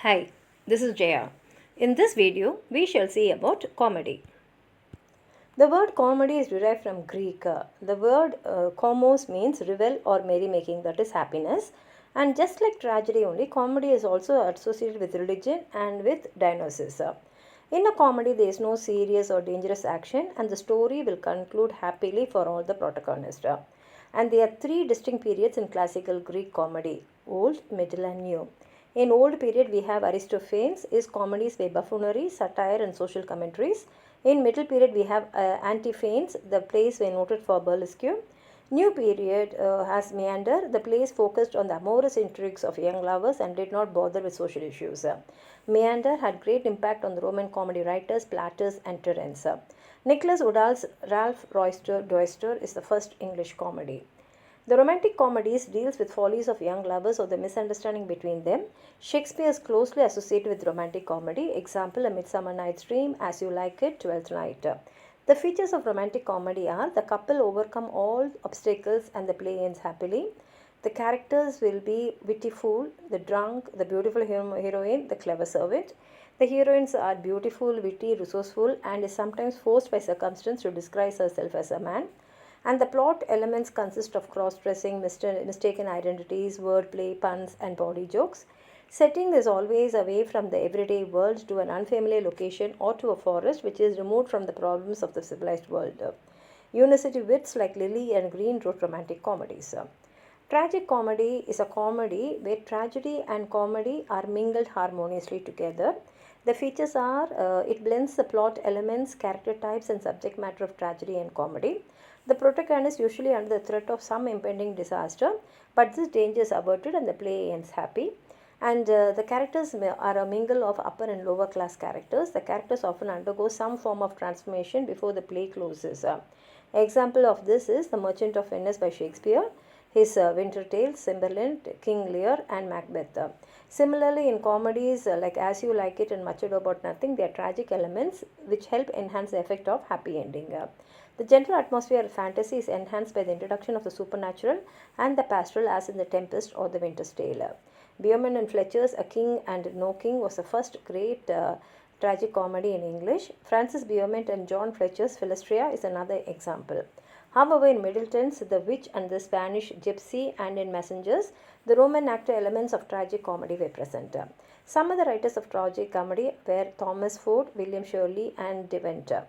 Hi, this is Jaya. In this video, we shall see about comedy. The word comedy is derived from Greek. The word komos means revel or merrymaking, that is happiness. And just like tragedy only, comedy is also associated with religion and with Dionysus. In a comedy, there is no serious or dangerous action, and the story will conclude happily for all the protagonists. And there are three distinct periods in classical Greek comedy: Old, Middle, and New. In Old period, we have Aristophanes. His comedies were buffoonery, satire, and social commentaries. In Middle period, we have Antiphanes. The plays were noted for burlesque. New period has Meander. The plays focused on the amorous intrigues of young lovers and did not bother with social issues. Meander had great impact on the Roman comedy writers Plautus and Terence. Nicholas Woodall's Ralph Royster Doyster is the first English comedy. The romantic comedies deals with follies of young lovers or the misunderstanding between them. Shakespeare is closely associated with romantic comedy. Example, A Midsummer Night's Dream, As You Like It, Twelfth Night. The features of romantic comedy are the couple overcome all obstacles and the play ends happily. The characters will be witty fool, the drunk, the beautiful heroine, the clever servant. The heroines are beautiful, witty, resourceful, and is sometimes forced by circumstance to disguise herself as a man. And the plot elements consist of cross-dressing, mistaken identities, wordplay, puns, and body jokes. Setting is always away from the everyday world to an unfamiliar location or to a forest which is removed from the problems of the civilized world. University wits like Lily and Green wrote romantic comedies. Tragic comedy is a comedy where tragedy and comedy are mingled harmoniously together. The features are it blends the plot elements, character types, and subject matter of tragedy and comedy. The protagonist usually under the threat of some impending disaster, but this danger is averted and the play ends happy. And the characters are a mingle of upper and lower class characters. The characters often undergo some form of transformation before the play closes. Example of this is The Merchant of Venice by Shakespeare, his Winter Tales, Cymbeline, King Lear, and Macbeth. Similarly, in comedies like As You Like It and Much Ado About Nothing, there are tragic elements which help enhance the effect of happy ending. The general atmosphere of fantasy is enhanced by the introduction of the supernatural and the pastoral, as in The Tempest or The Winter's Tale. Beerman and Fletcher's A King and No King was the first great tragic comedy in English. Francis Beerman and John Fletcher's Philistria is another example. However, in Middleton's The Witch and the Spanish Gypsy and in Messengers, the Roman actor elements of tragic comedy were present. Some other writers of tragic comedy were Thomas Ford, William Shirley, and Deventer.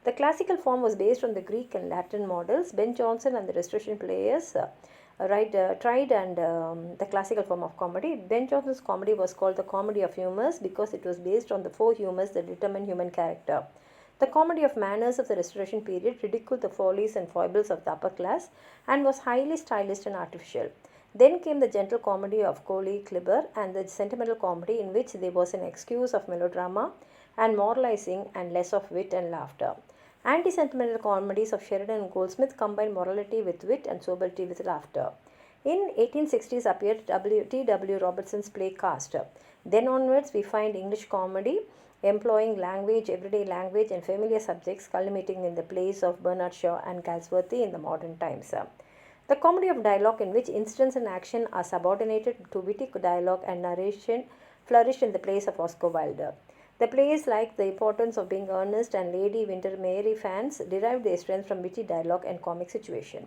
The classical form was based on the Greek and Latin models. Ben Jonson and the Restoration players tried and the classical form of comedy. Ben Jonson's comedy was called the comedy of humors because it was based on the four humors that determine human character. The comedy of manners of the Restoration period ridiculed the follies and foibles of the upper class and was highly stylized and artificial. Then came the gentle comedy of Coley Clibber and the sentimental comedy, in which there was an excuse of melodrama and moralizing and less of wit and laughter. Anti-sentimental comedies of Sheridan and Goldsmith combined morality with wit and sobriety with laughter. In 1860s appeared T.W. Robertson's play Caste. Then onwards we find English comedy employing language, everyday language, and familiar subjects, culminating in the plays of Bernard Shaw and Galsworthy in the modern times. The comedy of dialogue, in which incidents and action are subordinated to witty dialogue and narration, flourished in the plays of Oscar Wilde. The plays like The Importance of Being Earnest and Lady Windermere fans derived their strength from witty dialogue and comic situation.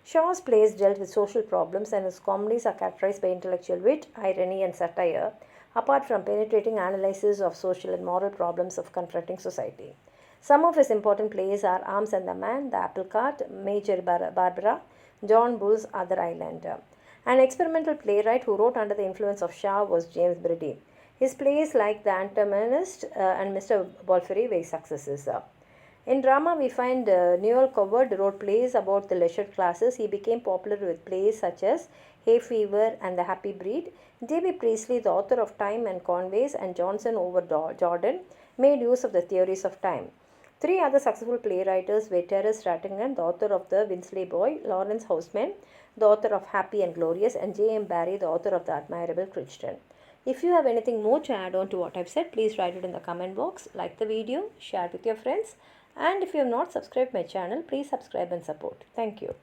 Shaw's plays dealt with social problems and his comedies are characterized by intellectual wit, irony, and satire, apart from penetrating analysis of social and moral problems of confronting society. Some of his important plays are Arms and the Man, The Apple Cart, Major Barbara, John Bull's Other Island. An experimental playwright who wrote under the influence of Shaw was James Brady. His plays like The Antagonist and Mr. Balfour were successes. In drama, we find Newell Coward wrote plays about the leisure classes. He became popular with plays such as Hay Fever and The Happy Breed. J.B. Priestley, the author of Time and Conways, and Johnson over Jordan, made use of the theories of time. Three other successful playwrights were Terence Rattigan, the author of The Winsley Boy, Lawrence Houseman, the author of Happy and Glorious, and J.M. Barrie, the author of The Admirable Crichton. If you have anything more to add on to what I've said, please write it in the comment box, like the video, share it with your friends, and if you have not subscribed my channel, please subscribe and support. Thank you.